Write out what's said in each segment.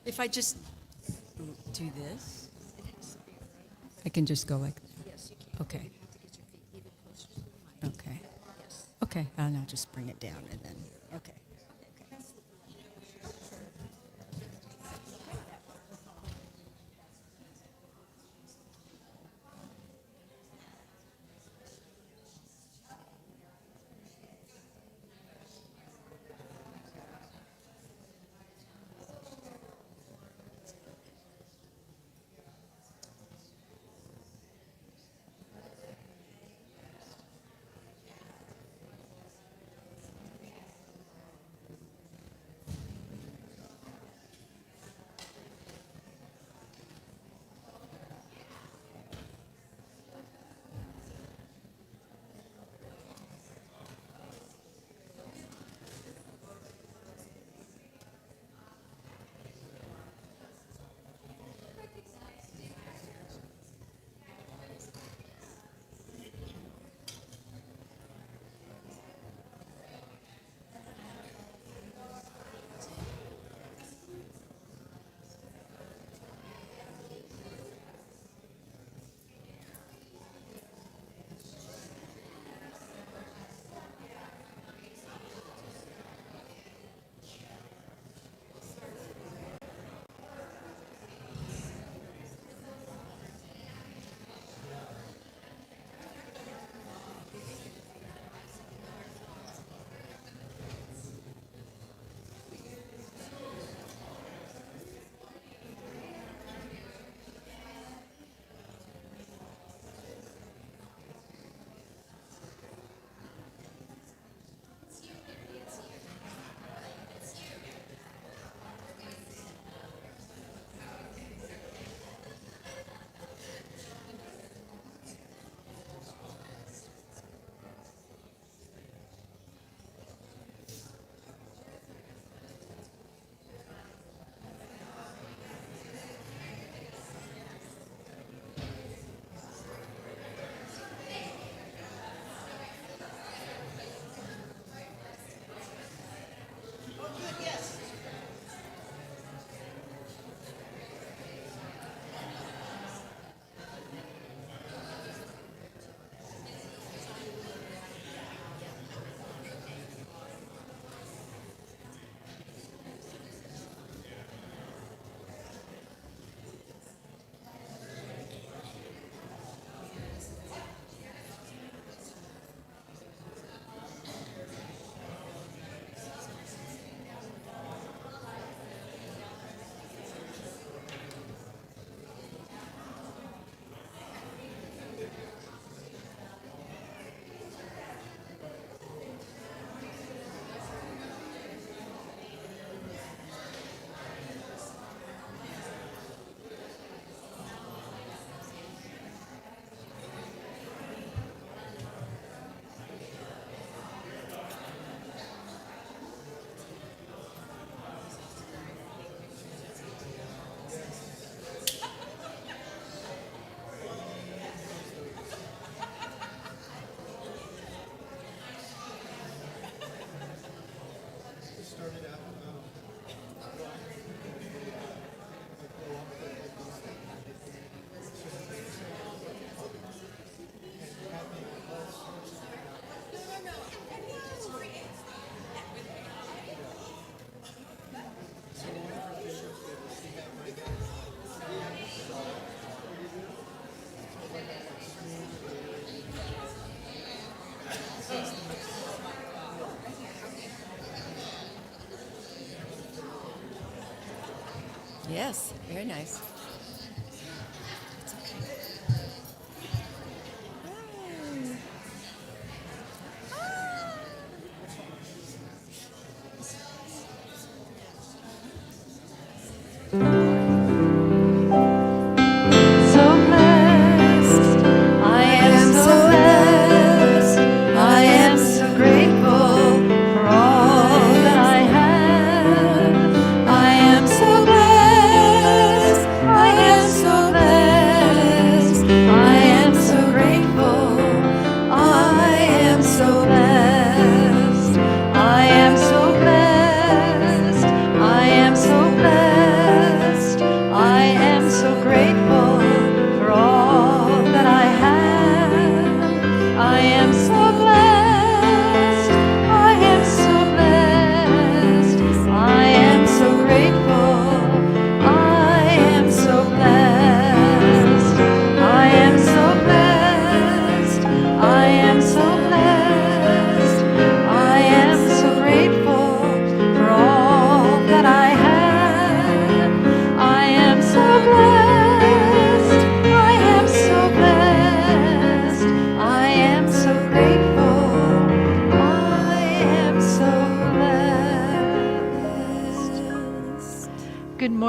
If I just do this, I can just go like that. Yes, you can. Okay. You have to get your feet even closer to the mic. Okay. Yes. Okay. And I'll just bring it down and then. Okay. Yes, very nice. So blessed, I am so blessed, I am so grateful for all that I have. I am so blessed,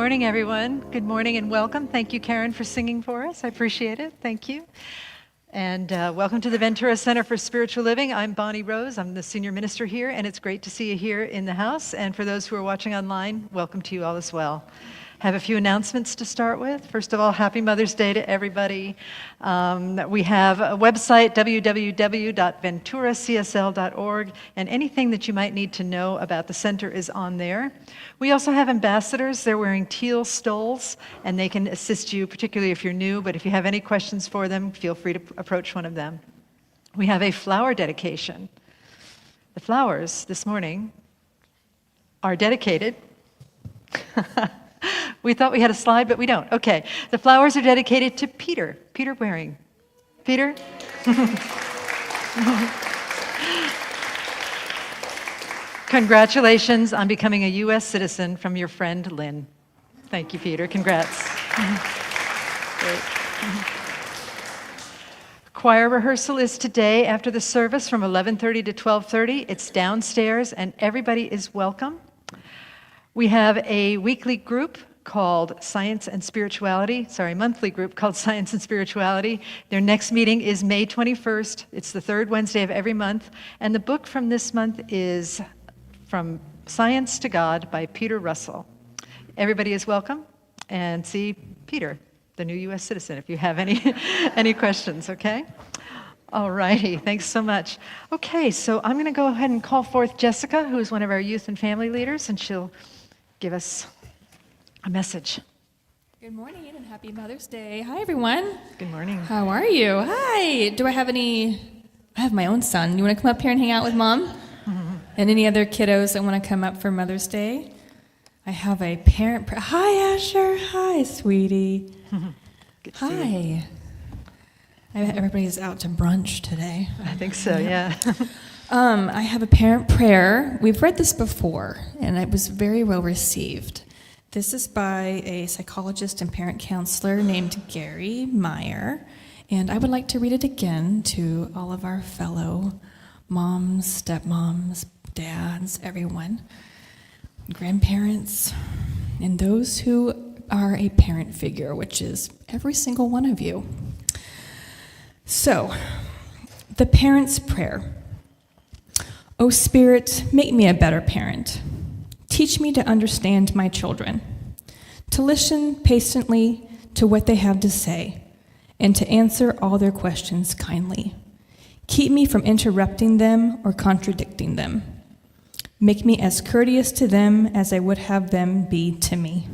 morning, everyone. Good morning and welcome. Thank you, Karen, for singing for us. I appreciate it. Thank you. And welcome to the Ventura Center for Spiritual Living. I'm Bonnie Rose. I'm the senior minister here, and it's great to see you here in the house. And for those who are watching online, welcome to you all as well. Have a few announcements to start with. First of all, happy Mother's Day to everybody. We have a website, www.venturacsl.org, and anything that you might need to know about the center is on there. We also have ambassadors. They're wearing teal stoles, and they can assist you, particularly if you're new, but if you have any questions for them, feel free to approach one of them. We have a flower dedication. The flowers this morning are dedicated. We thought we had a slide, but we don't. Okay. The flowers are dedicated to Peter. Peter Waring. Peter? Congratulations on becoming a U.S. citizen from your friend Lynn. Thank you, Peter. Congrats. Great. Choir rehearsal is today after the service from 11:30 to 12:30. It's downstairs, and everybody is welcome. We have a weekly group called Science and Spirituality, monthly group called Science and Spirituality. Their next meeting is May 21st. It's the third Wednesday of every month. And the book from this month is From Science to God by Peter Russell. Everybody is welcome. And see Peter, the new U.S. citizen, if you have any questions, okay? All righty, thanks so much. Okay, so I'm going to go ahead and call forth Jessica, who is one of our youth and family leaders, and she'll give us a message. Good morning and happy Mother's Day. Hi, everyone. Good morning. How are you? Hi. Do I have I have my own son. You want to come up here and hang out with Mom? Mm-hmm. And any other kiddos that want to come up for Mother's Day? I have a parent. Hi, Asher. Hi, sweetie. Good to see you. Hi. Everybody's out to brunch today. I think so, yeah. I have a parent prayer. We've read this before, and it was very well received. This is by a psychologist and parent counselor named Gary Meyer, and I would like to read it again to all of our fellow moms, stepmoms, dads, everyone, grandparents, and those who are a parent figure, which is every single one of you. So, the parent's prayer. O Spirit, make me a better parent. Teach me to understand my children, to listen patiently to what they have to say, and to answer all their questions kindly. Keep me from interrupting them or contradicting them. Make me as courteous to them as I would have them be to me.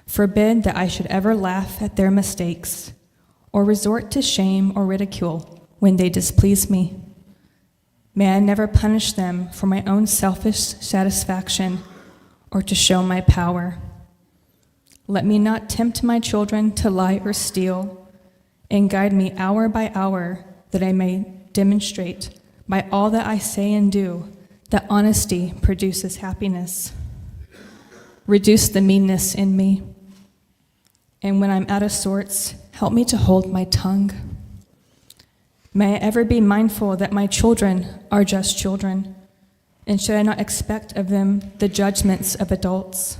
Forbid that I should ever laugh at their mistakes or resort to shame or ridicule when they displease me. May I never punish them for my own selfish satisfaction or to show my power. Let me not tempt my children to lie or steal, and guide me hour by hour that I may demonstrate by all that I say and do that honesty produces happiness. Reduce the meanness in me, and when I'm out of sorts, help me to hold my tongue. May I ever be mindful that my children are just children, and should I not expect of them the judgments of adults.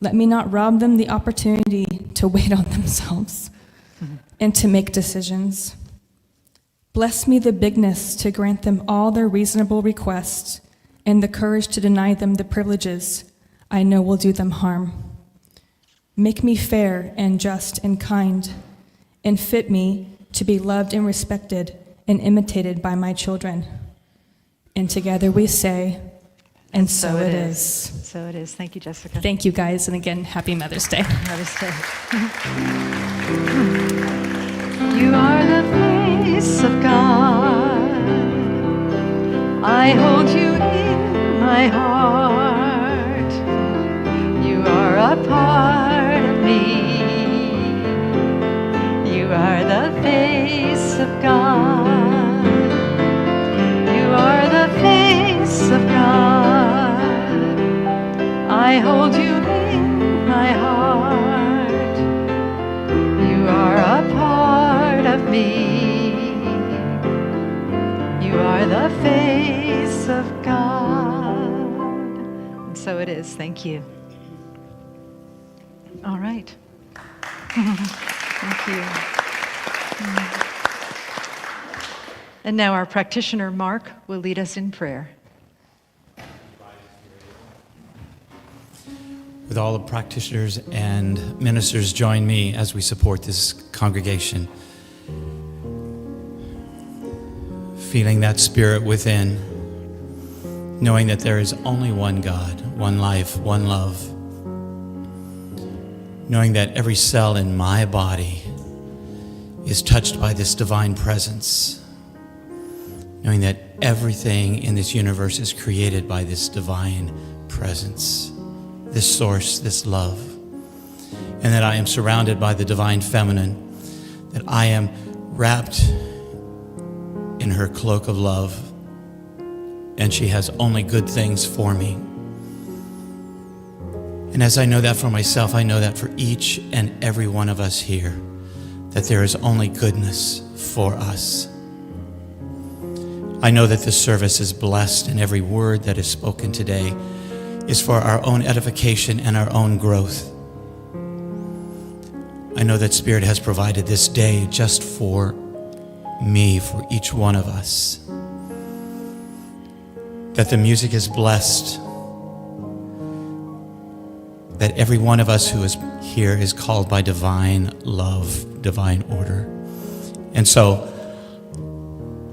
Let me not rob them the opportunity to wait on themselves and to make decisions. Bless me the bigness to grant them all their reasonable requests and the courage to deny them the privileges I know will do them harm. Make me fair and just and kind, and fit me to be loved and respected and imitated by my children. And together we say, and so it is. So it is. Thank you, Jessica. Thank you, guys, and again, happy Mother's Day. Mother's Day. You are the face of God. I hold you in my heart. You are a part of me. You are the face of God. You are the face of God. I hold you in my heart. You are a part of me. You are the face of God. And so it is. Thank you. All right. Thank you. And now our practitioner, Mark, will lead us in prayer. With all the practitioners and ministers, join me as we support this congregation. Feeling that spirit within, knowing that there is only one God, one life, one love. Knowing that every cell in my body is touched by this divine presence. Knowing that everything in this universe is created by this divine presence, this source, this love. And that I am surrounded by the divine feminine, that I am wrapped in her cloak of love, and she has only good things for me. And as I know that for myself, I know that for each and every one of us here, that there is only goodness for us. I know that this service is blessed, and every word that is spoken today is for our own edification and our own growth. I know that Spirit has provided this day just for me, for each one of us. That the music is blessed. That every one of us who is here is called by divine love, divine order. And so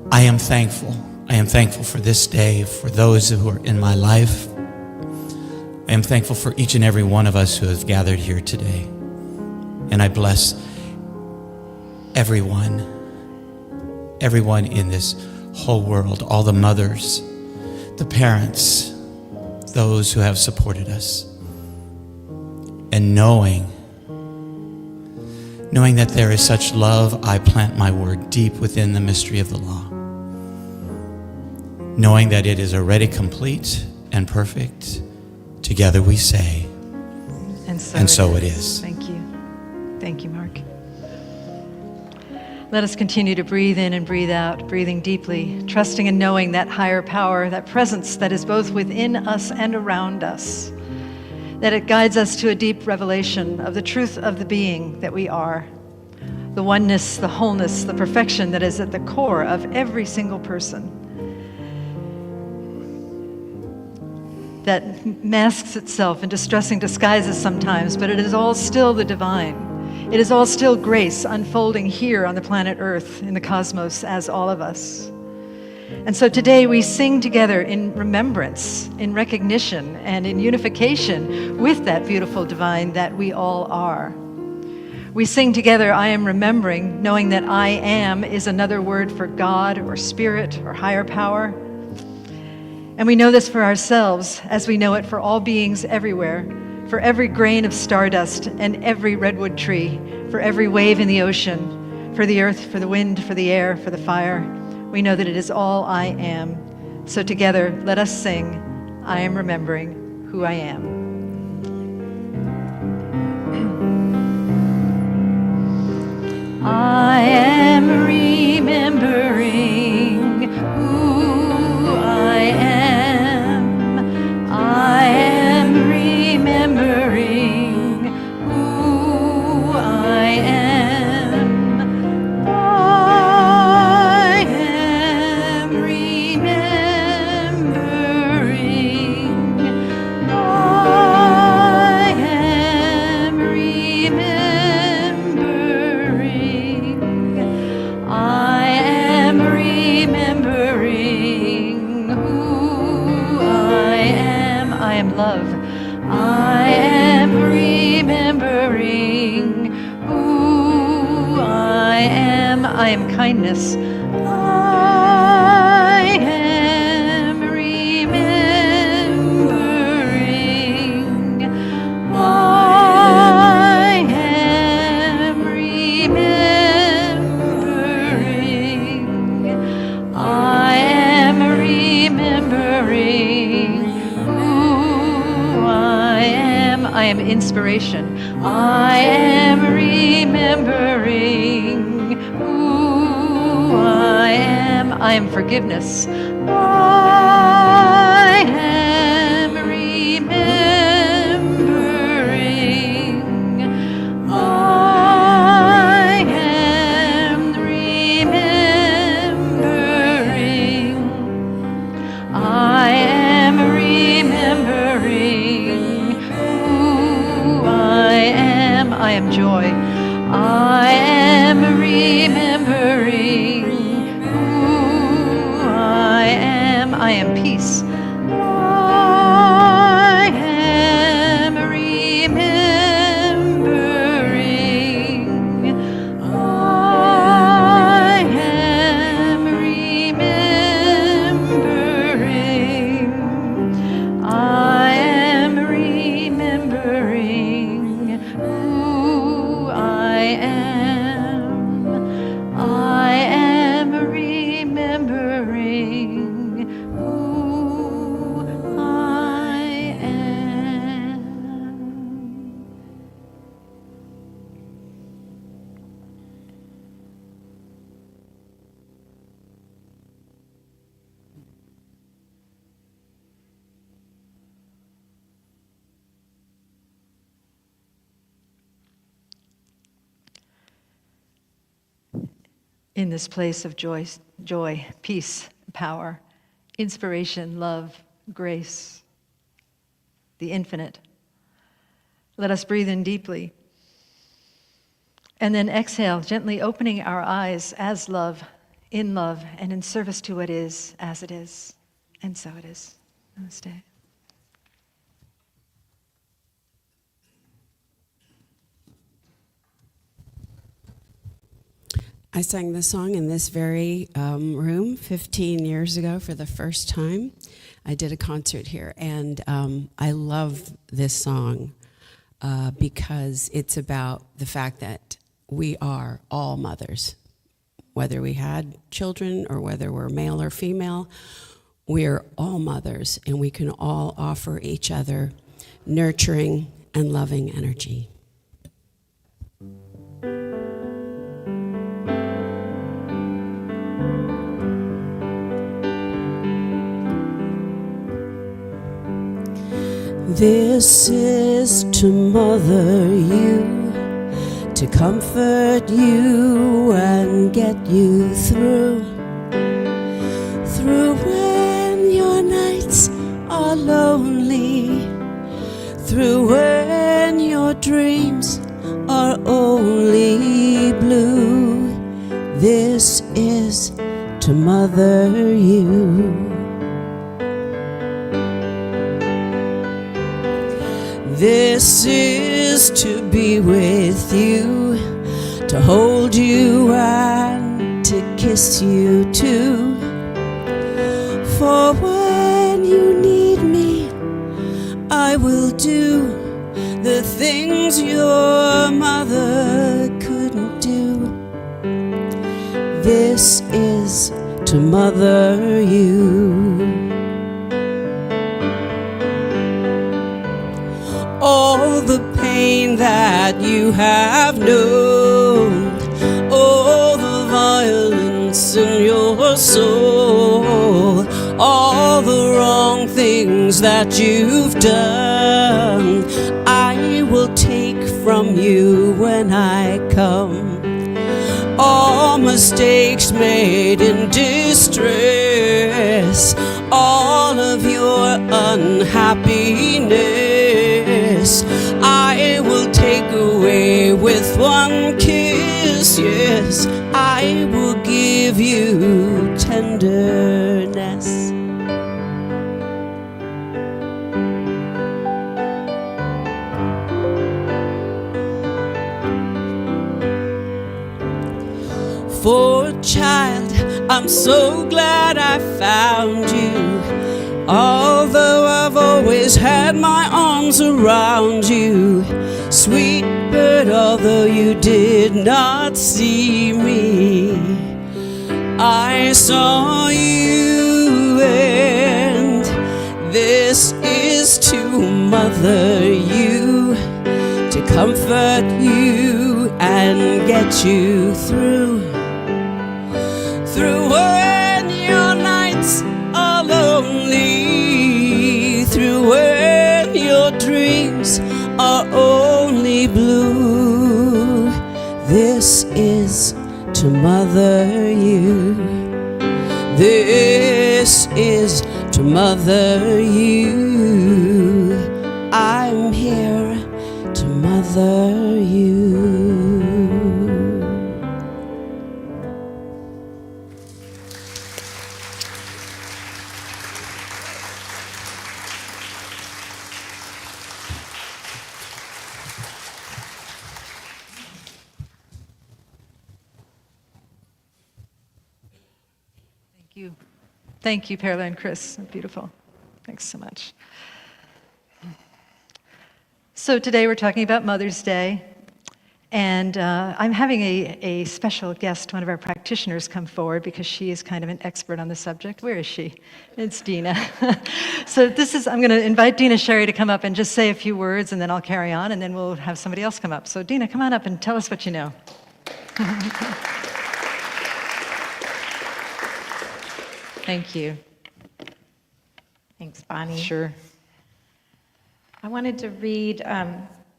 I am thankful. I am thankful for this day, for those who are in my life. I am thankful for each and every one of us who have gathered here today. And I bless everyone in this whole world, all the mothers, the parents, those who have supported us. And knowing that there is such love, I plant my word deep within the mystery of the law. Knowing that it is already complete and perfect, together we say, and so it is. Thank you. Thank you, Mark. Let us continue to breathe in and breathe out, breathing deeply, trusting and knowing that higher power, that presence that is both within us and around us, that it guides us to a deep revelation of the truth of the being that we are, the oneness, the wholeness, the perfection that is at the core of every single person, that masks itself in distressing disguises sometimes, but it is all still the divine. It is all still grace unfolding here on the planet Earth, in the cosmos, as all of us. And so today we sing together in remembrance, in recognition, and in unification with that beautiful divine that we all are. We sing together, I am remembering, knowing that I am is another word for God or spirit or higher power. And we know this for ourselves as we know it for all beings everywhere, for every grain of stardust and every redwood tree, for every wave in the ocean, for the earth, for the wind, for the air, for the fire. We know that it is all I am. So together, let us sing, I am remembering who I am. I am remembering who I am. I am remembering who I am. I am remembering. I am remembering. I am remembering who I am. I am love. I am remembering who I am. I am kindness. I am remembering. I am remembering. I am remembering who I am. I am inspiration. I am remembering who I am. I am forgiveness. I am remembering. in this place of joy, peace, power, inspiration, love, grace, the infinite. Let us breathe in deeply. And then exhale, gently opening our eyes as love, and in service to what is, as it is, and so it is. Namaste. I sang this song in this very room 15 years ago for the first time. I did a concert here, and I love this song because it's about the fact that we are all mothers. Whether we had children or whether we're male or female, we're all mothers, and we can all offer each other nurturing and loving energy. This is to mother you, to comfort you and get you through when your nights are lonely, through when your dreams are only blue. This is to mother you. This is to be with you, to hold you and to kiss you too. For when you need me, I will do the things your mother couldn't do. This is to mother you. All the pain that you have known, all the violence in your soul, all the wrong things that you've done, I will take from you when I come. All mistakes made in distress, all of your unhappiness, I will take away with one kiss. Yes, I will give you tenderness. For child, I'm so glad I found you. Although I've always had my arms around you, sweet bird, although you did not see me, I saw you. And this is to mother you, to comfort you and get you through when your nights are lonely, through when your dreams are only blue. This is to mother you. This is to mother you. I'm here to mother you. Thank you, Perla and Chris. Beautiful. Thanks so much. So today we're talking about Mother's Day, and I'm having a special guest, one of our practitioners, come forward because she is kind of an expert on the subject. Where is she? It's Dina. So I'm going to invite Dina Sherry to come up and just say a few words, and then I'll carry on, and then we'll have somebody else come up. So Dina, come on up and tell us what you know. Thank you. Thanks, Bonnie. Sure. I wanted to read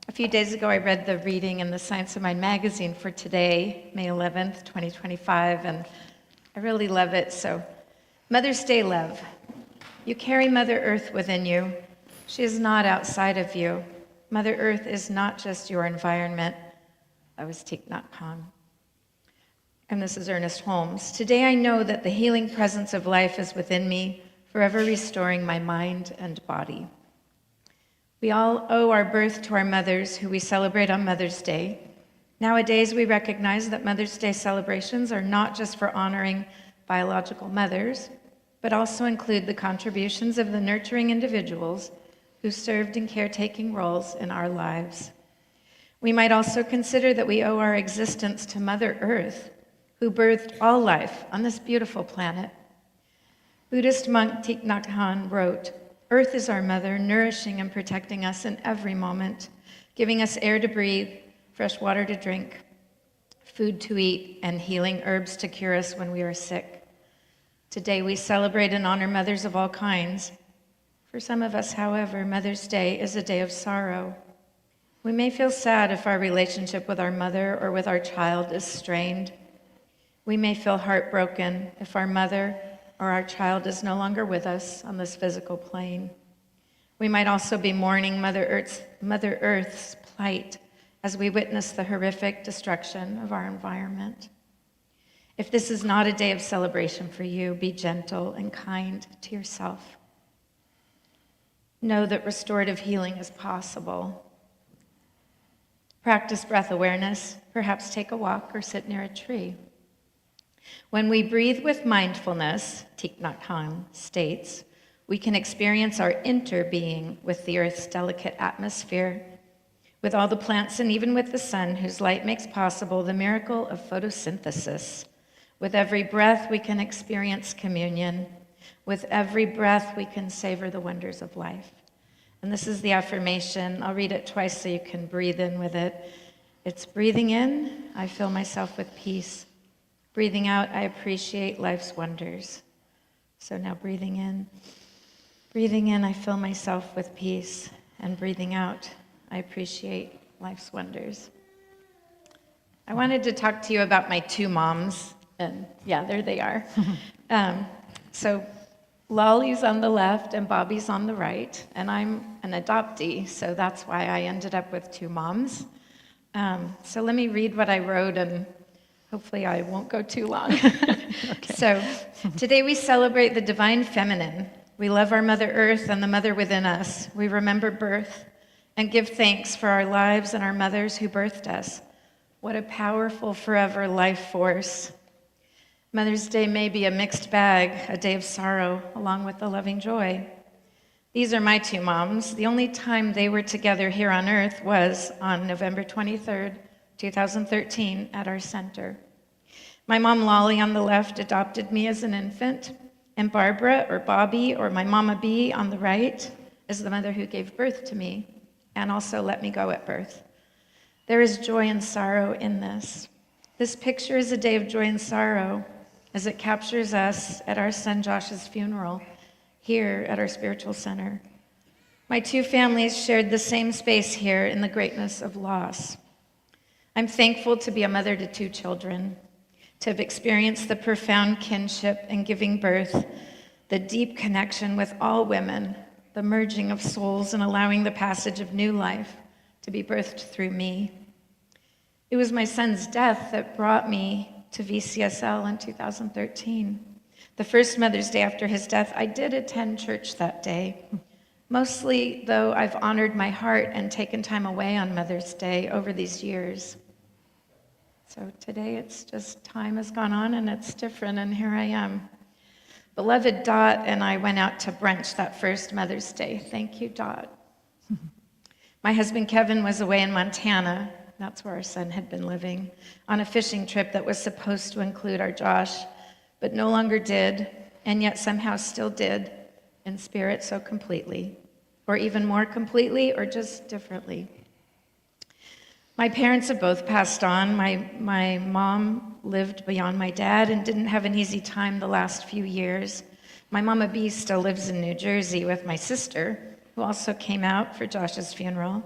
A few days ago, I read the reading in the Science of Mind magazine for today, May 11th, 2025, and I really love it. So, Mother's Day love. You carry Mother Earth within you. She is not outside of you. Mother Earth is not just your environment. That was Thich Nhat Hanh. And this is Ernest Holmes. Today I know that the healing presence of life is within me, forever restoring my mind and body. We all owe our birth to our mothers, who we celebrate on Mother's Day. Nowadays, we recognize that Mother's Day celebrations are not just for honoring biological mothers, but also include the contributions of the nurturing individuals who served in caretaking roles in our lives. We might also consider that we owe our existence to Mother Earth, who birthed all life on this beautiful planet. Buddhist monk Thich Nhat Hanh wrote, "Earth is our mother, nourishing and protecting us in every moment, giving us air to breathe, fresh water to drink, food to eat, and healing herbs to cure us when we are sick." Today we celebrate and honor mothers of all kinds. For some of us, however, Mother's Day is a day of sorrow. We may feel sad if our relationship with our mother or with our child is strained. We may feel heartbroken if our mother or our child is no longer with us on this physical plane. We might also be mourning Mother Earth's plight as we witness the horrific destruction of our environment. If this is not a day of celebration for you, be gentle and kind to yourself. Know that restorative healing is possible. Practice breath awareness, perhaps take a walk or sit near a tree. When we breathe with mindfulness, Thich Nhat Hanh states, we can experience our interbeing with the Earth's delicate atmosphere, with all the plants and even with the sun, whose light makes possible the miracle of photosynthesis. With every breath, we can experience communion. With every breath, we can savor the wonders of life. And this is the affirmation. I'll read it twice so you can breathe in with it. It's breathing in, I fill myself with peace. Breathing out, I appreciate life's wonders. So now breathing in, I fill myself with peace. And breathing out, I appreciate life's wonders. I wanted to talk to you about my two moms. And yeah, there they are. So Lolly's on the left and Bobby's on the right. And I'm an adoptee, so that's why I ended up with two moms. So let me read what I wrote, and hopefully I won't go too long. Okay. So today we celebrate the divine feminine. We love our Mother Earth and the mother within us. We remember birth and give thanks for our lives and our mothers who birthed us. What a powerful forever life force. Mother's Day may be a mixed bag, a day of sorrow, along with the loving joy. These are my two moms. The only time they were together here on earth was on November 23rd, 2013, at our center. My mom, Lolly, on the left, adopted me as an infant, and Barbara, or Bobby, or my Mama B on the right, is the mother who gave birth to me, and also let me go at birth. There is joy and sorrow in this. This picture is a day of joy and sorrow, as it captures us at our son Josh's funeral, here at our spiritual center. My two families shared the same space here in the greatness of loss. I'm thankful to be a mother to two children, to have experienced the profound kinship in giving birth, the deep connection with all women, the merging of souls and allowing the passage of new life to be birthed through me. It was my son's death that brought me to VCSL in 2013. The first Mother's Day after his death, I did attend church that day. Mostly, though, I've honored my heart and taken time away on Mother's Day over these years. So today it's just time has gone on and it's different, and here I am. Beloved Dot and I went out to brunch that first Mother's Day. Thank you, Dot. My husband Kevin was away in Montana. That's where our son had been living, on a fishing trip that was supposed to include our Josh, but no longer did, and yet somehow still did, in spirit so completely, or even more completely, or just differently. My parents have both passed on. My mom lived beyond my dad and didn't have an easy time the last few years. My Mama B still lives in New Jersey with my sister, who also came out for Josh's funeral.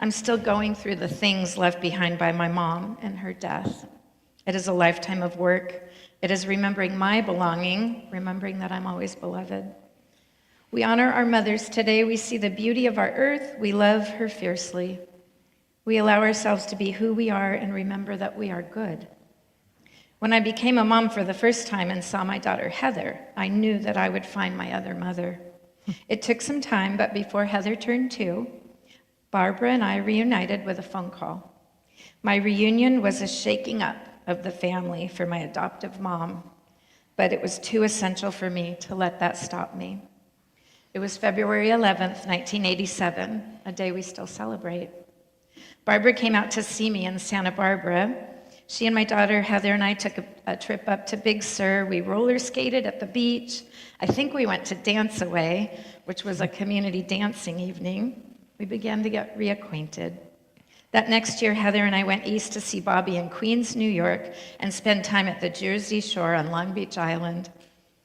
I'm still going through the things left behind by my mom and her death. It is a lifetime of work. It is remembering my belonging, remembering that I'm always beloved. We honor our mothers today. We see the beauty of our earth. We love her fiercely. We allow ourselves to be who we are and remember that we are good. When I became a mom for the first time and saw my daughter Heather, I knew that I would find my other mother. It took some time, but before Heather turned 2, Barbara and I reunited with a phone call. My reunion was a shaking up of the family for my adoptive mom, but it was too essential for me to let that stop me. It was February 11th, 1987, a day we still celebrate. Barbara came out to see me in Santa Barbara. She and my daughter Heather and I took a trip up to Big Sur. We roller skated at the beach. I think we went to Dance Away, which was a community dancing evening. We began to get reacquainted. That next year, Heather and I went east to see Bobby in Queens, New York, and spend time at the Jersey Shore on Long Beach Island.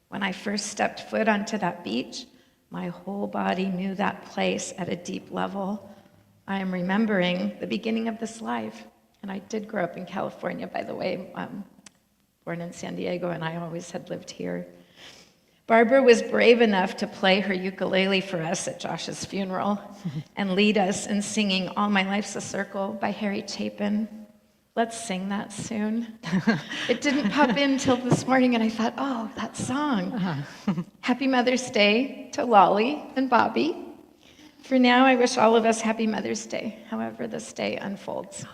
When I first stepped foot onto that beach, my whole body knew that place at a deep level. I am remembering the beginning of this life. And I did grow up in California, by the way, born in San Diego, and I always had lived here. Barbara was brave enough to play her ukulele for us at Josh's funeral and lead us in singing All My Life's a Circle by Harry Chapin. Let's sing that soon. It didn't pop in till this morning, and I thought, oh, that song. Happy Mother's Day to Lolly and Bobby. For now, I wish all of us Happy Mother's Day, however this day unfolds.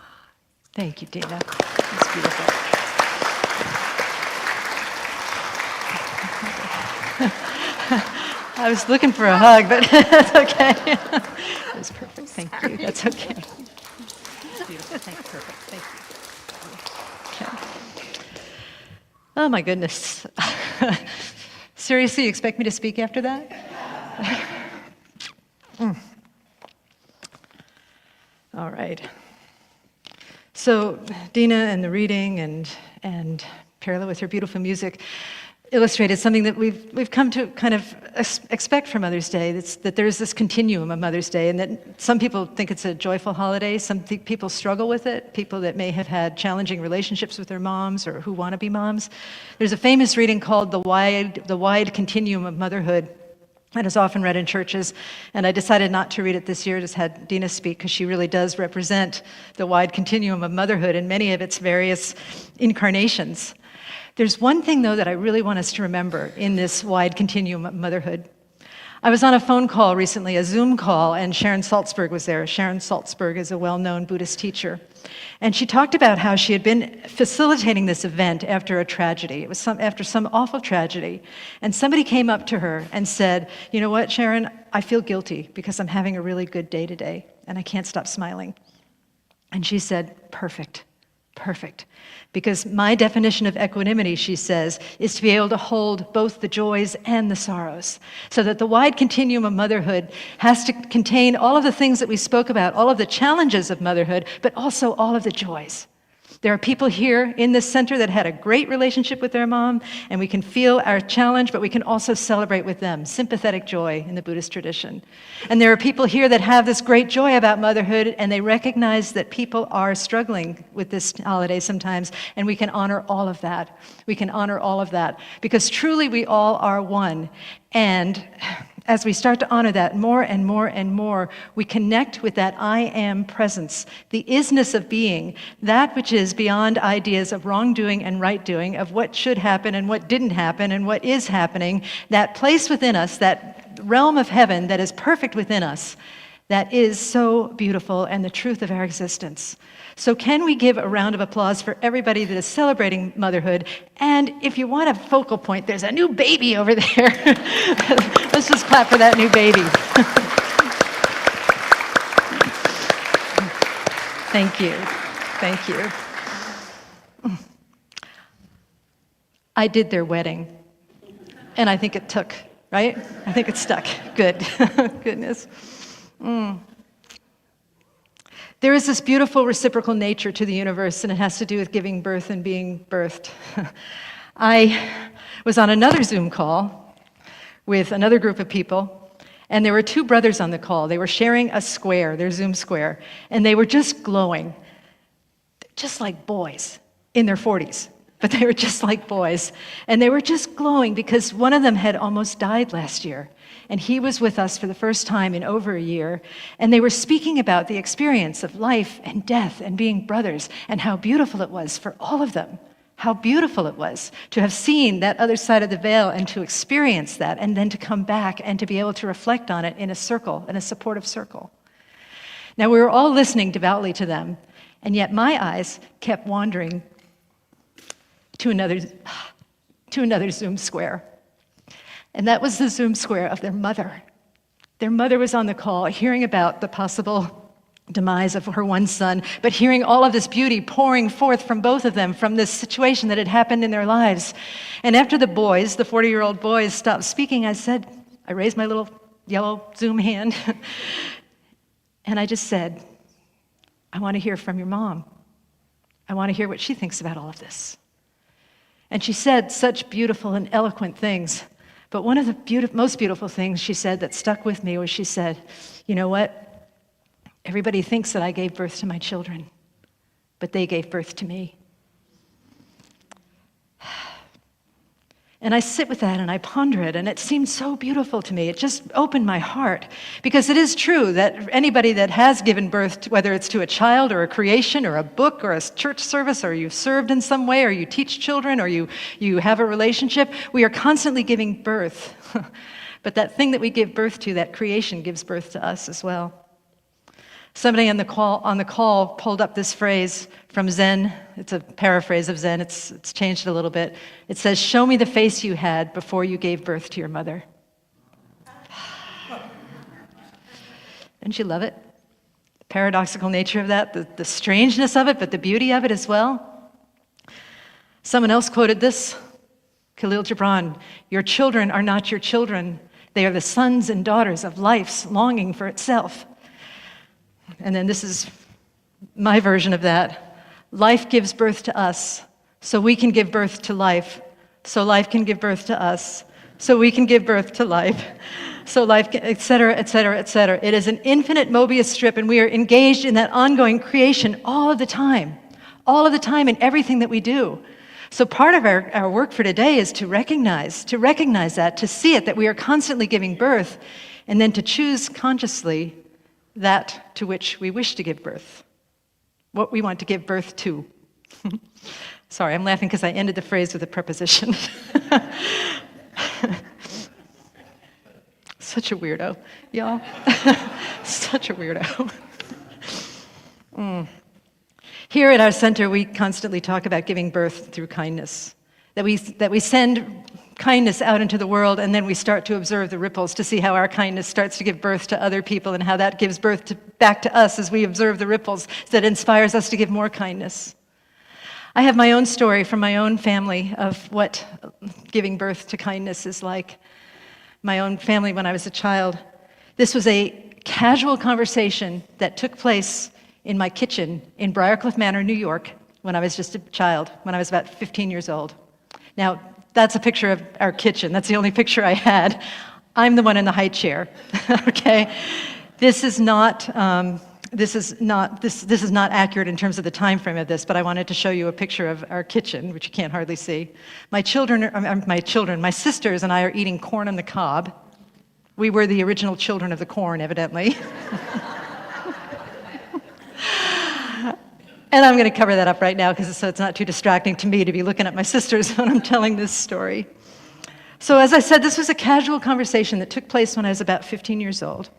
Thank you, Dina. That's beautiful. I was looking for a hug, but that's okay. It was perfect. Thank you. That's okay. That's beautiful. Thank you. Perfect. Thank you. Okay. Oh, my goodness. Seriously, you expect me to speak after that? All right. So Dina and the reading and Perla with her beautiful music illustrated something that we've come to kind of expect from Mother's Day, that there's this continuum of Mother's Day, and that some people think it's a joyful holiday, some people struggle with it, people that may have had challenging relationships with their moms or who want to be moms. There's a famous reading called The Wide Continuum of Motherhood, and is often read in churches, and I decided not to read it this year, just had Dina speak, because she really does represent the wide continuum of motherhood in many of its various incarnations. There's one thing, though, that I really want us to remember in this wide continuum of motherhood. I was on a phone call recently, a Zoom call, and Sharon Salzberg was there. Sharon Salzberg is a well-known Buddhist teacher. And she talked about how she had been facilitating this event after a tragedy. It was after some awful tragedy. And somebody came up to her and said, you know what, Sharon, I feel guilty because I'm having a really good day today, and I can't stop smiling. And she said, perfect. Perfect. Because my definition of equanimity, she says, is to be able to hold both the joys and the sorrows. So that the wide continuum of motherhood has to contain all of the things that we spoke about, all of the challenges of motherhood, but also all of the joys. There are people here in this center that had a great relationship with their mom, and we can feel our challenge, but we can also celebrate with them, sympathetic joy in the Buddhist tradition. And there are people here that have this great joy about motherhood, and they recognize that people are struggling with this holiday sometimes, and we can honor all of that. We can honor all of that, because truly we all are one. And as we start to honor that more and more and more, we connect with that I am presence, the isness of being, that which is beyond ideas of wrongdoing and right doing, of what should happen and what didn't happen and what is happening, that place within us, that realm of heaven that is perfect within us, that is so beautiful and the truth of our existence. So can we give a round of applause for everybody that is celebrating motherhood? And if you want a focal point, there's a new baby over there. Let's just clap for that new baby. Thank you. Thank you. I did their wedding, and I think it took, right? I think it stuck. Good. Goodness. There is this beautiful reciprocal nature to the universe, and it has to do with giving birth and being birthed. I was on another Zoom call with another group of people, And there were two brothers on the call. They were sharing a square, their Zoom square, and they were just glowing, just like boys in their 40s, but they were just like boys. And they were just glowing because one of them had almost died last year. And he was with us for the first time in over a year. And they were speaking about the experience of life and death and being brothers and how beautiful it was for all of them. How beautiful it was to have seen that other side of the veil and to experience that and then to come back and to be able to reflect on it in a circle, in a supportive circle. Now, we were all listening devoutly to them, and yet my eyes kept wandering to another Zoom square. And that was the Zoom square of their mother. Their mother was on the call, hearing about the possible demise of her one son, but hearing all of this beauty pouring forth from both of them, from this situation that had happened in their lives. And after the boys, the 40-year-old boys, stopped speaking, I raised my little yellow Zoom hand, and I just said, I want to hear from your mom. I want to hear what she thinks about all of this. And she said such beautiful and eloquent things, but one of the most beautiful things she said that stuck with me was she said, you know what? Everybody thinks that I gave birth to my children, but they gave birth to me. And I sit with that and I ponder it, and it seemed so beautiful to me. It just opened my heart, because it is true that anybody that has given birth, whether it's to a child or a creation or a book or a church service, or you've served in some way, or you teach children, or you have a relationship, we are constantly giving birth. But that thing that we give birth to, that creation, gives birth to us as well. Somebody on the call pulled up this phrase from Zen. It's a paraphrase of Zen. It's changed a little bit. It says, "Show me the face you had before you gave birth to your mother." Don't you love it? The paradoxical nature of that, the strangeness of it, but the beauty of it as well. Someone else quoted this, Khalil Gibran, "Your children are not your children. They are the sons and daughters of life's longing for itself." And then this is my version of that. Life gives birth to us, so we can give birth to life. So life can give birth to us, so we can give birth to life. So life, et cetera, et cetera, et cetera. It is an infinite Mobius strip, and we are engaged in that ongoing creation all of the time in everything that we do. So part of our work for today is to recognize that, to see it, that we are constantly giving birth, and then to choose consciously that to which we wish to give birth, what we want to give birth to. Sorry, I'm laughing because I ended the phrase with a preposition. Such a weirdo, y'all. Such a weirdo. Here at our center, we constantly talk about giving birth through kindness, that we send kindness out into the world, and then we start to observe the ripples to see how our kindness starts to give birth to other people, and how that gives birth back to us as we observe the ripples that inspires us to give more kindness. I have my own story from my own family of what giving birth to kindness is like. My own family when I was a child. This was a casual conversation that took place in my kitchen in Briarcliff Manor, New York, when I was just a child, when I was about 15 years old. Now, that's a picture of our kitchen. That's the only picture I had. I'm the one in the high chair, okay? This is not accurate in terms of the time frame of this, but I wanted to show you a picture of our kitchen, which you can't hardly see. My sisters and I are eating corn on the cob. We were the original children of the corn, evidently. And I'm going to cover that up right now so it's not too distracting to me to be looking at my sisters when I'm telling this story. So as I said, this was a casual conversation that took place when I was about 15 years old.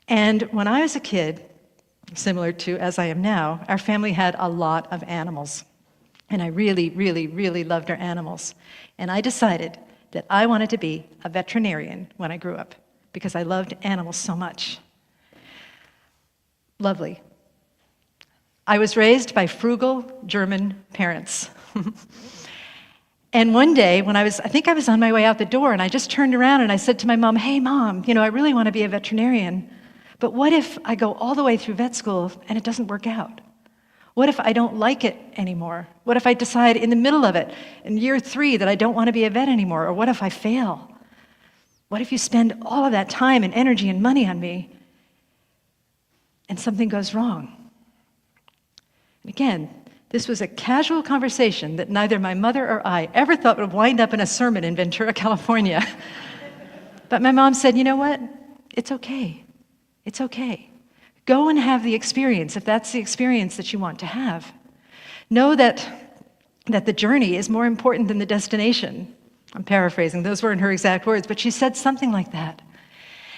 And when I was a kid, similar to as I am now, our family had a lot of animals. And I really, really, really loved our animals. And I decided that I wanted to be a veterinarian when I grew up because I loved animals so much. Lovely. I was raised by frugal German parents. And one day, I think I was on my way out the door, and I just turned around and I said to my mom, "Hey, Mom, I really want to be a veterinarian, but what if I go all the way through vet school and it doesn't work out? What if I don't like it anymore? What if I decide in the middle of it, in year 3, that I don't want to be a vet anymore? Or what if I fail?" What if you spend all of that time and energy and money on me and something goes wrong? And again, this was a casual conversation that neither my mother or I ever thought would wind up in a sermon in Ventura, California. But my mom said, you know what? It's okay. It's okay. Go and have the experience if that's the experience that you want to have. Know that the journey is more important than the destination. I'm paraphrasing, those weren't her exact words, but she said something like that.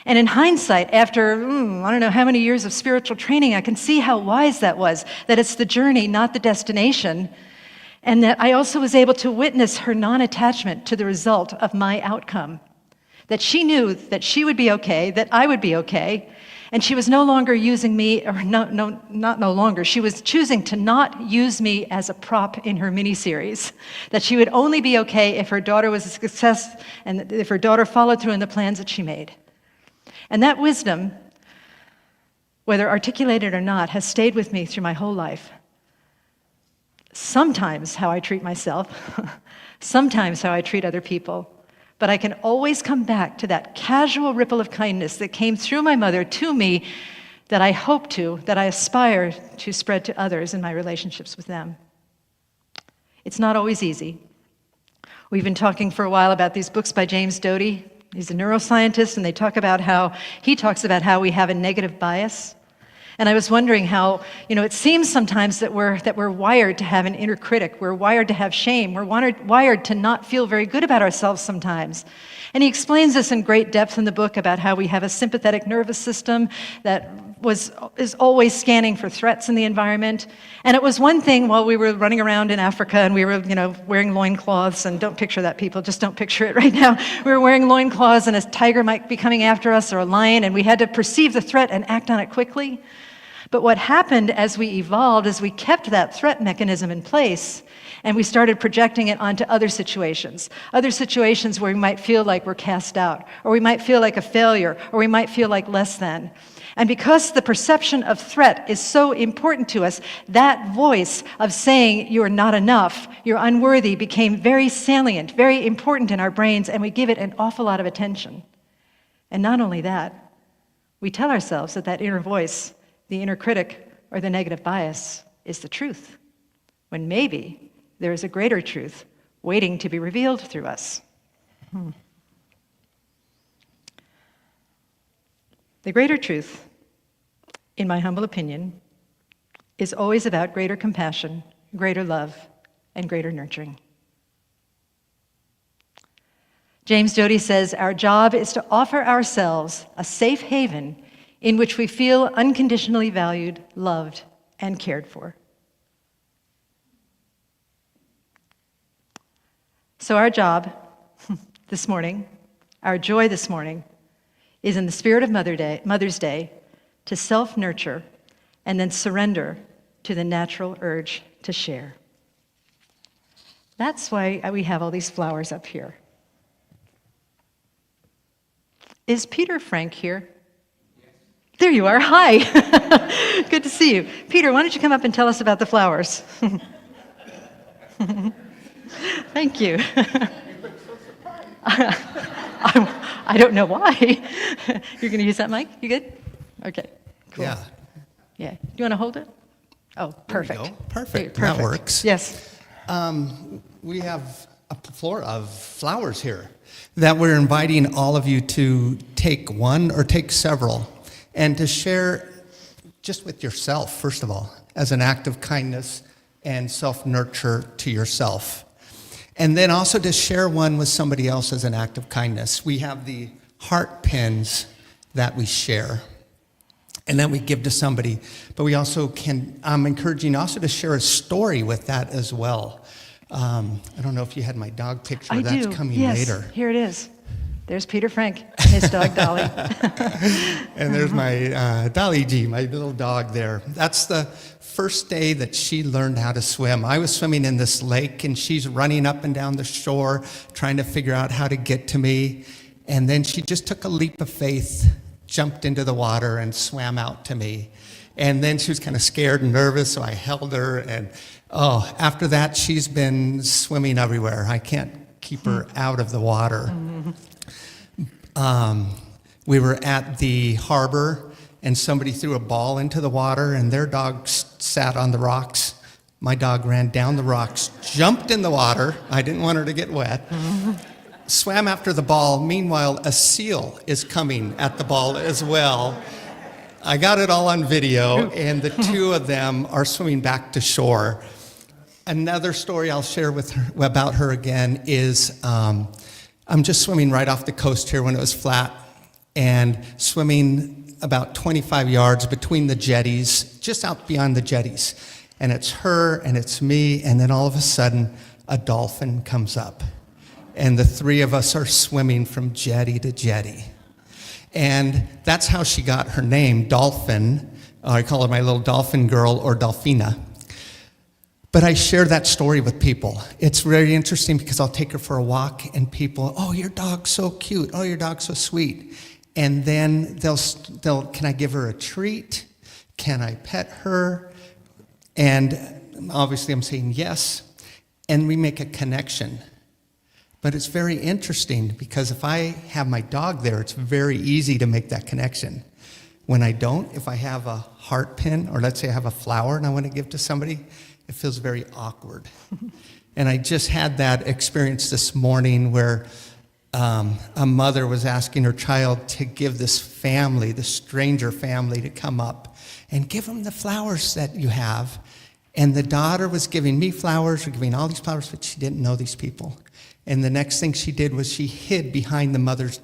And in hindsight, after, I don't know how many years of spiritual training, I can see how wise that was, that it's the journey, not the destination, and that I also was able to witness her non-attachment to the result of my outcome. That she knew that she would be okay, that I would be okay, and she was no longer using me, or not no longer, she was choosing to not use me as a prop in her miniseries. That she would only be okay if her daughter was a success and if her daughter followed through in the plans that she made. And that wisdom, whether articulated or not, has stayed with me through my whole life. Sometimes how I treat myself, sometimes how I treat other people, but I can always come back to that casual ripple of kindness that came through my mother to me that I hope to, that I aspire to spread to others in my relationships with them. It's not always easy. We've been talking for a while about these books by James Doty. He's a neuroscientist, and he talks about how we have a negative bias. And I was wondering how, it seems sometimes that we're wired to have an inner critic. We're wired to have shame. We're wired to not feel very good about ourselves sometimes. And he explains this in great depth in the book about how we have a sympathetic nervous system that is always scanning for threats in the environment. And it was one thing while we were running around in Africa and we were, wearing loincloths, and don't picture that, people, just don't picture it right now. We were wearing loincloths and a tiger might be coming after us, or a lion, and we had to perceive the threat and act on it quickly. But what happened as we evolved is we kept that threat mechanism in place, and we started projecting it onto other situations where we might feel like we're cast out, or we might feel like a failure, or we might feel like less than. And because the perception of threat is so important to us, that voice of saying you're not enough, you're unworthy, became very salient, very important in our brains, and we give it an awful lot of attention. And not only that, we tell ourselves that inner voice, the inner critic, or the negative bias, is the truth, when maybe there is a greater truth waiting to be revealed through us. The greater truth, in my humble opinion, is always about greater compassion, greater love, and greater nurturing. James Doty says, our job is to offer ourselves a safe haven in which we feel unconditionally valued, loved, and cared for. So our job this morning, our joy this morning, is in the spirit of Mother's Day to self-nurture and then surrender to the natural urge to share. That's why we have all these flowers up here. Is Peter Frank here? There you are. Hi. Good to see you. Peter, why don't you come up and tell us about the flowers? Thank you. I don't know why. You're going to use that mic? You good? Okay. Cool. Yeah. Yeah. Do you want to hold it? Oh, perfect. There we go. Perfect. Perfect. That works. Yes. We have a floor of flowers here that we're inviting all of you to take one or take several and to share just with yourself, first of all, as an act of kindness and self-nurture to yourself. And then also to share one with somebody else as an act of kindness. We have the heart pins that we share and that we give to somebody. But we also I'm encouraging also to share a story with that as well. I don't know if you had my dog picture. I That's do. coming Yes. later. Here it is. There's Peter Frank and his dog Dolly. And there's my Dolly G, my little dog there. That's the first day that she learned how to swim. I was swimming in this lake, and she's running up and down the shore, trying to figure out how to get to me. And then she just took a leap of faith, jumped into the water, and swam out to me. And then she was kind of scared and nervous, so I held her. And after that, she's been swimming everywhere. I can't keep her out of the water. We were at the harbor, and somebody threw a ball into the water, and their dog sat on the rocks. My dog ran down the rocks, jumped in the water. I didn't want her to get wet. Swam after the ball. Meanwhile, a seal is coming at the ball as well. I got it all on video, and the two of them are swimming back to shore. Another story I'll share with her, about her again is I'm just swimming right off the coast here when it was flat, and swimming about 25 yards between the jetties, just out beyond the jetties. And it's her and it's me, and then all of a sudden, a dolphin comes up. And the three of us are swimming from jetty to jetty. And that's how she got her name, Dolphin. I call her my little dolphin girl, or Dolphina. But I share that story with people. It's very interesting because I'll take her for a walk, and people, oh, your dog's so cute. Oh, your dog's so sweet. And then they'll, can I give her a treat? Can I pet her? And obviously I'm saying yes. And we make a connection. But it's very interesting because if I have my dog there, it's very easy to make that connection. When I don't, if I have a heart pin, or let's say I have a flower and I want to give to somebody, it feels very awkward. And I just had that experience this morning where a mother was asking her child to give this family, this stranger family, to come up and give them the flowers that you have. And the daughter was giving me flowers, or giving all these flowers, but she didn't know these people. And the next thing she did was she hid behind the mother's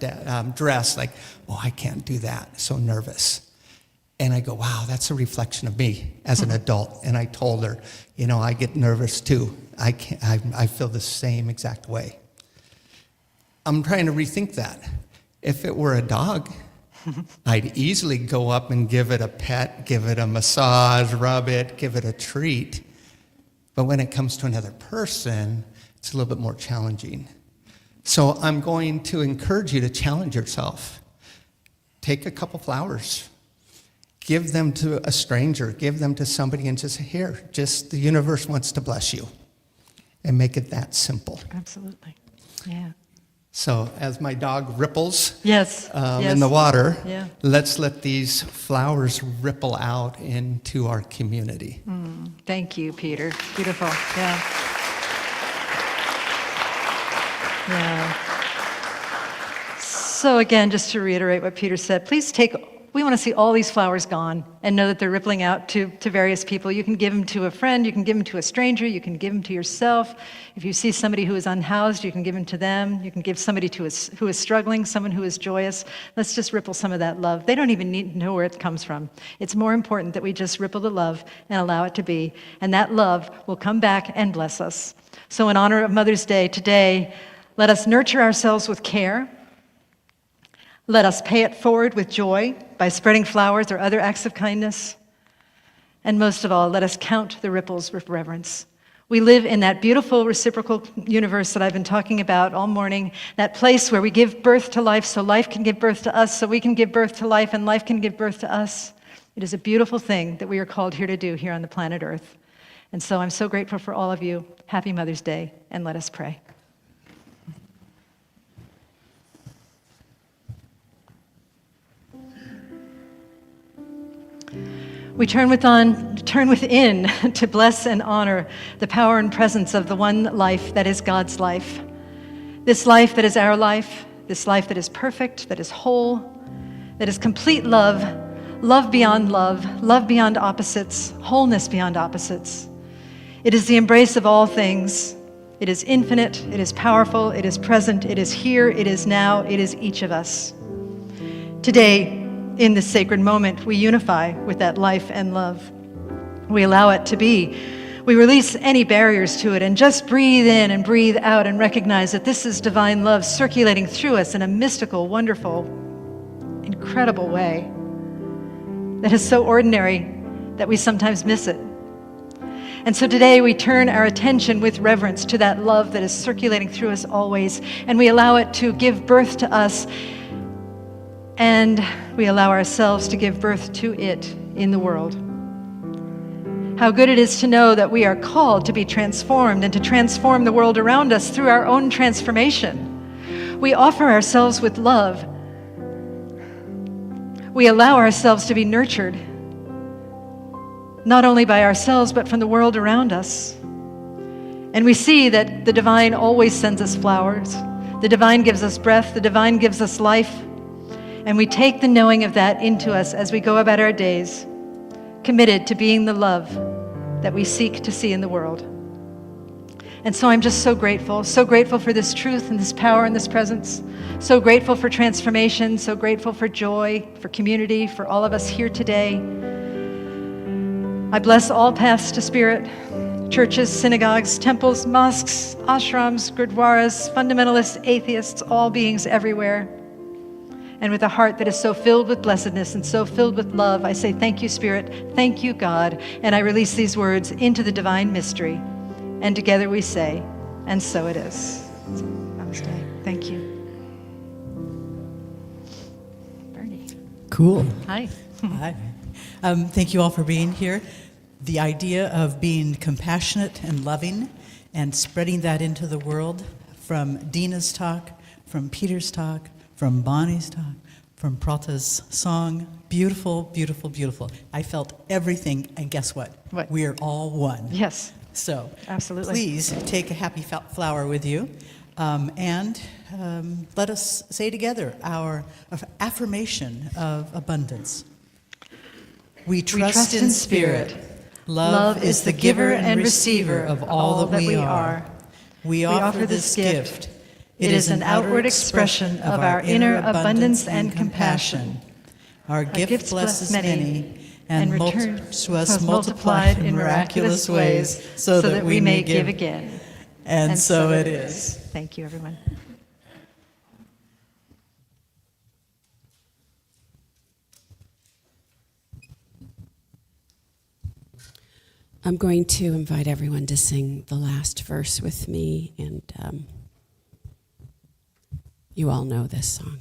dress, like, oh, I can't do that, so nervous. And I go, wow, that's a reflection of me as an adult. And I told her, you know, I get nervous too. I feel the same exact way. I'm trying to rethink that. If it were a dog, I'd easily go up and give it a pet, give it a massage, rub it, give it a treat. But when it comes to another person, it's a little bit more challenging. So I'm going to encourage you to challenge yourself. Take a couple flowers. Give them to a stranger. Give them to somebody and just say, here, just the universe wants to bless you. And make it that simple. Absolutely. Yeah. So as my dog ripples Yes. in the water, Yeah. let's let these flowers ripple out into our community. Thank you, Peter. Beautiful. Yeah. Yeah. So again, just to reiterate what Peter said, please we want to see all these flowers gone and know that they're rippling out to various people. You can give them to a friend, you can give them to a stranger, you can give them to yourself. If you see somebody who is unhoused, you can give them to them. You can give somebody who is struggling, someone who is joyous. Let's just ripple some of that love. They don't even need to know where it comes from. It's more important that we just ripple the love and allow it to be. And that love will come back and bless us. So in honor of Mother's Day today, let us nurture ourselves with care. Let us pay it forward with joy by spreading flowers or other acts of kindness. And most of all, let us count the ripples with reverence. We live in that beautiful reciprocal universe that I've been talking about all morning, that place where we give birth to life so life can give birth to us, so we can give birth to life and life can give birth to us. It is a beautiful thing that we are called here to do here on the planet Earth. And so I'm so grateful for all of you. Happy Mother's Day, and let us pray. We turn within to bless and honor the power and presence of the one life that is God's life. This life that is our life, this life that is perfect, that is whole, that is complete love, love beyond love, love beyond opposites, wholeness beyond opposites. It is the embrace of all things. It is infinite, it is powerful, it is present, it is here, it is now, it is each of us. Today, in this sacred moment, we unify with that life and love. We allow it to be. We release any barriers to it and just breathe in and breathe out and recognize that this is divine love circulating through us in a mystical, wonderful, incredible way that is so ordinary that we sometimes miss it. And so today we turn our attention with reverence to that love that is circulating through us always, and we allow it to give birth to us, and we allow ourselves to give birth to it in the world. How good it is to know that we are called to be transformed and to transform the world around us through our own transformation. We offer ourselves with love we allow ourselves to be nurtured, not only by ourselves, but from the world around us. And we see that the divine always sends us flowers. The divine gives us breath. The divine gives us life. And we take the knowing of that into us as we go about our days, committed to being the love that we seek to see in the world. And so I'm just so grateful for this truth and this power and this presence. So grateful for transformation, so grateful for joy, for community, for all of us here today. I bless all paths to spirit, churches, synagogues, temples, mosques, ashrams, gurdwaras, fundamentalists, atheists, all beings everywhere. And with a heart that is so filled with blessedness and so filled with love, I say thank you, Spirit, thank you, God, and I release these words into the divine mystery. And together we say, and so it is. Namaste. Thank you. Bernie. Cool. Hi. Hi. Thank you all for being here. The idea of being compassionate and loving and spreading that into the world, from Dina's talk, from Peter's talk, from Bonnie's talk, from Prata's song. Beautiful, beautiful, beautiful. I felt everything, and guess what? What? We are all one. Yes. So Absolutely. please take a happy flower with you, and let us say together our affirmation of abundance. We trust in spirit. Love is the giver and receiver of all that we are. We offer this gift. It is an outward expression of our inner abundance and compassion. Our gift blesses many and returns to us multiplied in miraculous ways so that we may give again. And so it is. Thank you, everyone. I'm going to invite everyone to sing the last verse with me, and you all know this song.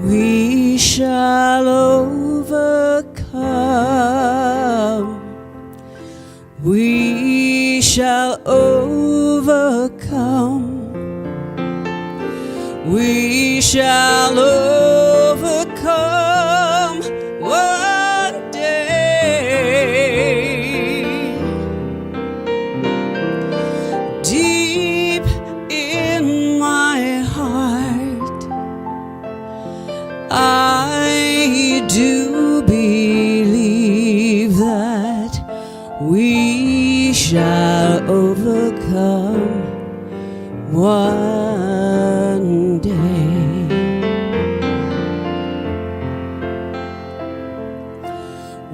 We shall overcome. We shall overcome. We shall overcome one day. Deep in my heart, I do believe that we shall overcome one day.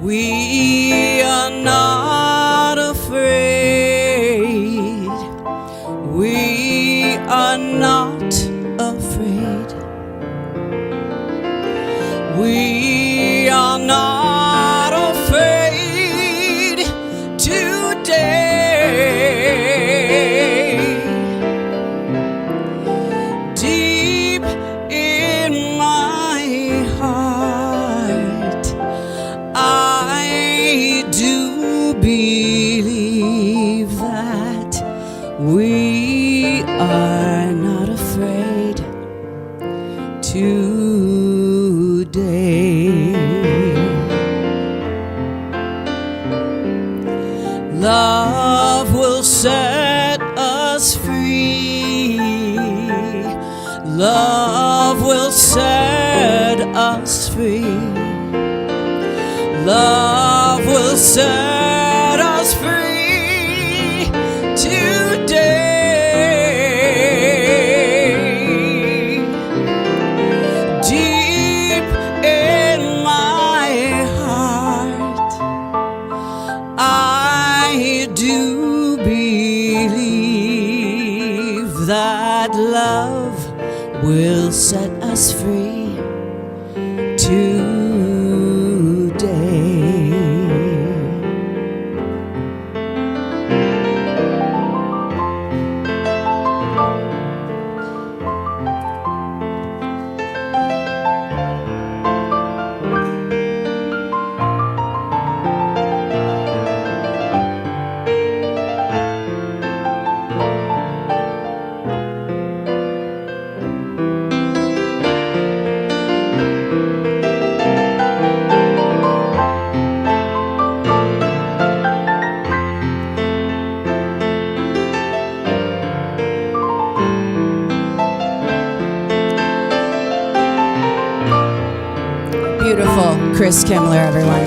We are not afraid. We are not afraid. We are not afraid today. Deep in my heart, I do believe that we are not afraid today. Love will set us free. Love will set us free. Love will set us free today. Deep in my heart, I do believe that love will set us free today. Chris Kimmler, everyone.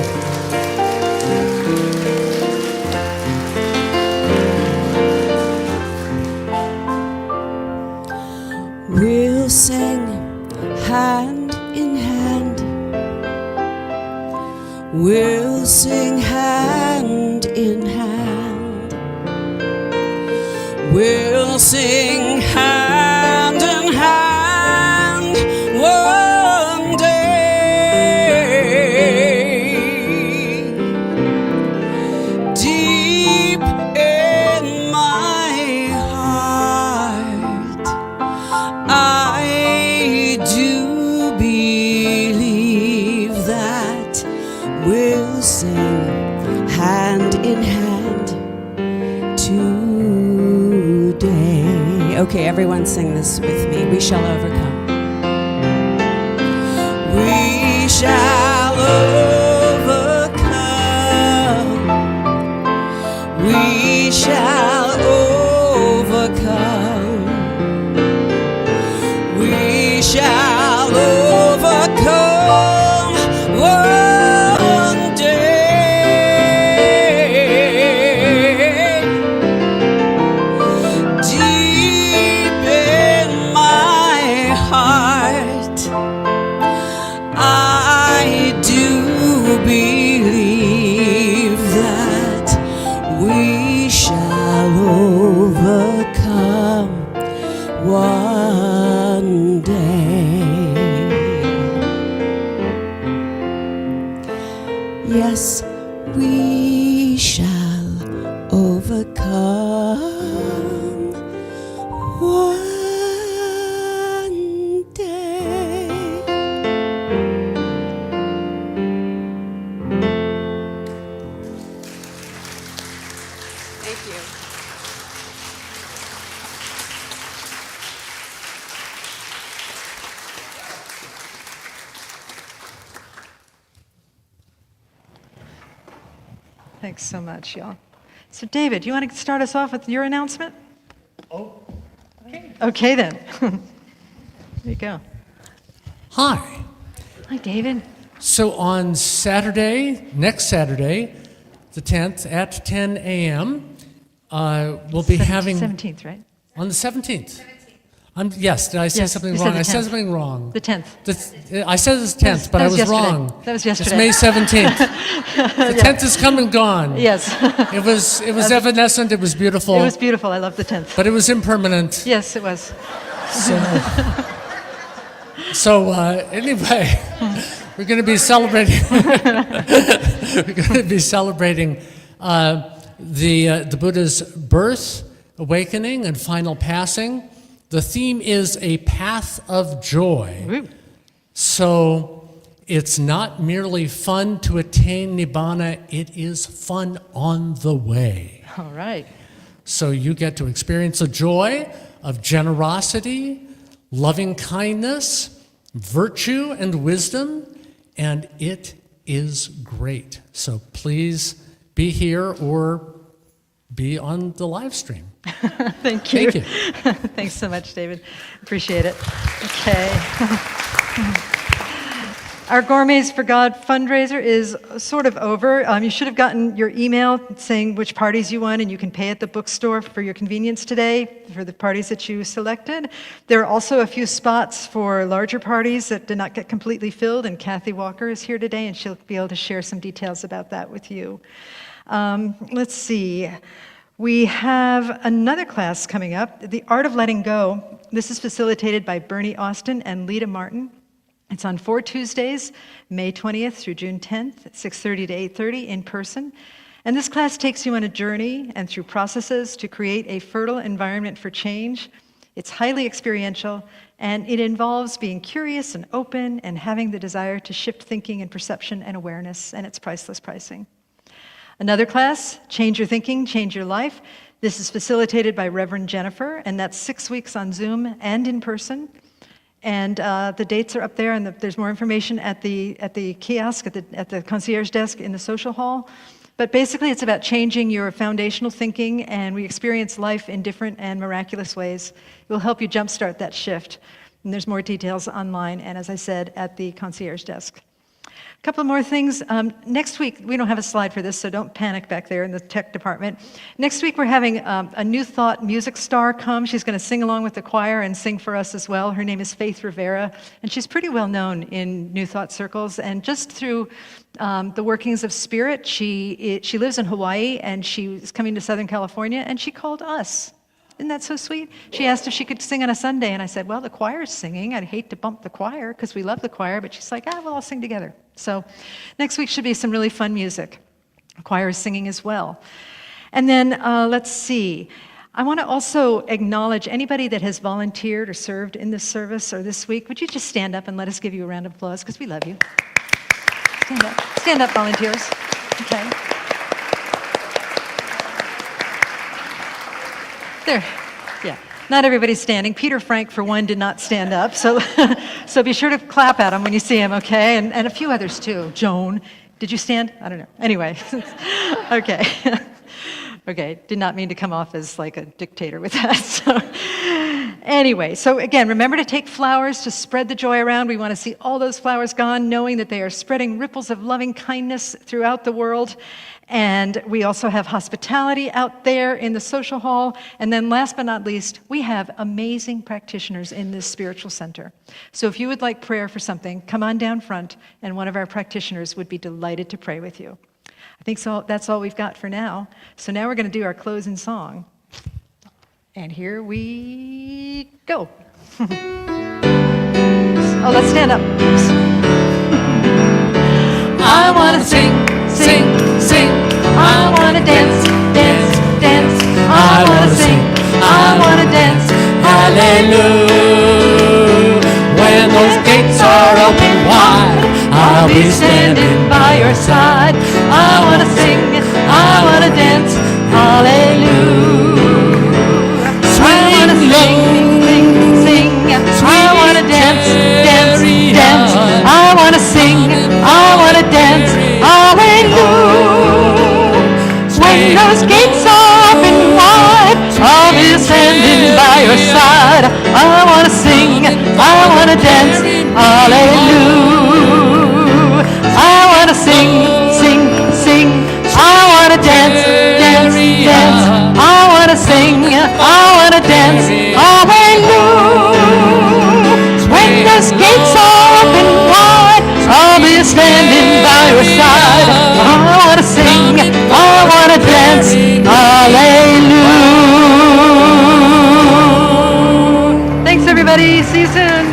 We'll sing hand in hand. We'll sing hand in hand. We'll sing hand in hand one day. Deep in my heart, I do believe that we'll sing hand in hand today. Okay, everyone sing this with me. We shall overcome. We shall overcome. We shall overcome. We shall overcome one day. Deep in my heart, I do believe that we shall overcome one day. Yes, we shall overcome one day. Thank you. Thanks so much, y'all. So David, you want to start us off with your announcement? Oh, Okay, then. There you go. hi. Hi, David. So on Saturday, next Saturday, the 10th at 10 a.m., we'll be having 17th, right? on the 17th. Yes, did I say Yes, something you said wrong? the I said 10th. something wrong. The 10th. I said it was 10th, but that I was was yesterday. wrong. That was It's yesterday. May 17th. The 10th is come and gone. Yes. It was evanescent. It was beautiful. It was beautiful. I love the 10th. But it was impermanent. Yes, it was. So anyway, we're going to be celebrating. We're going to be celebrating the Buddha's birth, awakening, and final passing. The theme is a path of joy. Woo. So it's not merely fun to attain Nibbana, it is fun on the way. All right. So you get to experience the joy of generosity, loving kindness, virtue, and wisdom, and it is great. So please be here or be on the live stream. Thank you. Thank you. Thanks so much, David. Appreciate it. Okay. Our Gourmets for God fundraiser is sort of over. You should have gotten your email saying which parties you want, and you can pay at the bookstore for your convenience today for the parties that you selected. There are also a few spots for larger parties that did not get completely filled, and Kathy Walker is here today, and she'll be able to share some details about that with you. Let's see. We have another class coming up, The Art of Letting Go. This is facilitated by Bernie Austin and Lita Martin. It's on 4 Tuesdays, May 20th through June 10th, 6:30 to 8:30 in person. And this class takes you on a journey and through processes to create a fertile environment for change. It's highly experiential, and it involves being curious and open and having the desire to shift thinking and perception and awareness, and it's priceless pricing. Another class, Change Your Thinking, Change Your Life. This is facilitated by Reverend Jennifer, and that's 6 weeks on Zoom and in person. And the dates are up there, and there's more information at the kiosk, at the concierge desk in the social hall. But basically, it's about changing your foundational thinking, and we experience life in different and miraculous ways. It will help you jumpstart that shift. And there's more details online, and as I said, at the concierge desk. A couple more things. Next week, we don't have a slide for this, so don't panic back there in the tech department. Next week, we're having a New Thought music star come. She's going to sing along with the choir and sing for us as well. Her name is Faith Rivera, and she's pretty well known in New Thought circles. And just through the workings of Spirit, she lives in Hawaii, and she's coming to Southern California, and she called us. Isn't that so sweet? She asked if she could sing on a Sunday, and I said, well, the choir's singing. I'd hate to bump the choir because we love the choir, but she's like, we'll all sing together. So next week should be some really fun music. The choir is singing as well. And then let's see. I want to also acknowledge anybody that has volunteered or served in this service or this week. Would you just stand up and let us give you a round of applause because we love you. Stand up. Stand up, volunteers. Okay. There, yeah. Not everybody's standing. Peter Frank, for one, did not stand up. So, so be sure to clap at him when you see him, okay? And a few others too. Joan, did you stand? I don't know. Anyway, okay. Okay, did not mean to come off as like a dictator with that. So, anyway, so again, remember to take flowers to spread the joy around. We want to see all those flowers gone, knowing that they are spreading ripples of loving kindness throughout the world. And we also have hospitality out there in the social hall. And then last but not least, we have amazing practitioners in this spiritual center. So if you would like prayer for something, come on down front, and one of our practitioners would be delighted to pray with you. I think so. That's all we've got for now. So now we're going to do our closing song. And here we go. Oh, let's stand up. Oops. I want to sing, sing, sing. I want to dance, dance, dance. I want to sing, I want to dance. Hallelujah. When those gates are open wide, I'll be standing by your side. I want to sing, I want to dance. Hallelujah. I want to sing, sing, sing. I want to dance, dance, dance. I want to sing, I want to dance. Hallelujah. When those gates are open wide, I'll be standing by your side. I want to sing, I want to dance. Hallelujah. I want to sing, sing, sing. I want to dance, dance, dance. I want to sing, I want to dance. Hallelujah. When those gates are open wide, I'll be standing by your side. I want to sing, I want to dance. Hallelujah. Thanks, everybody. See you soon.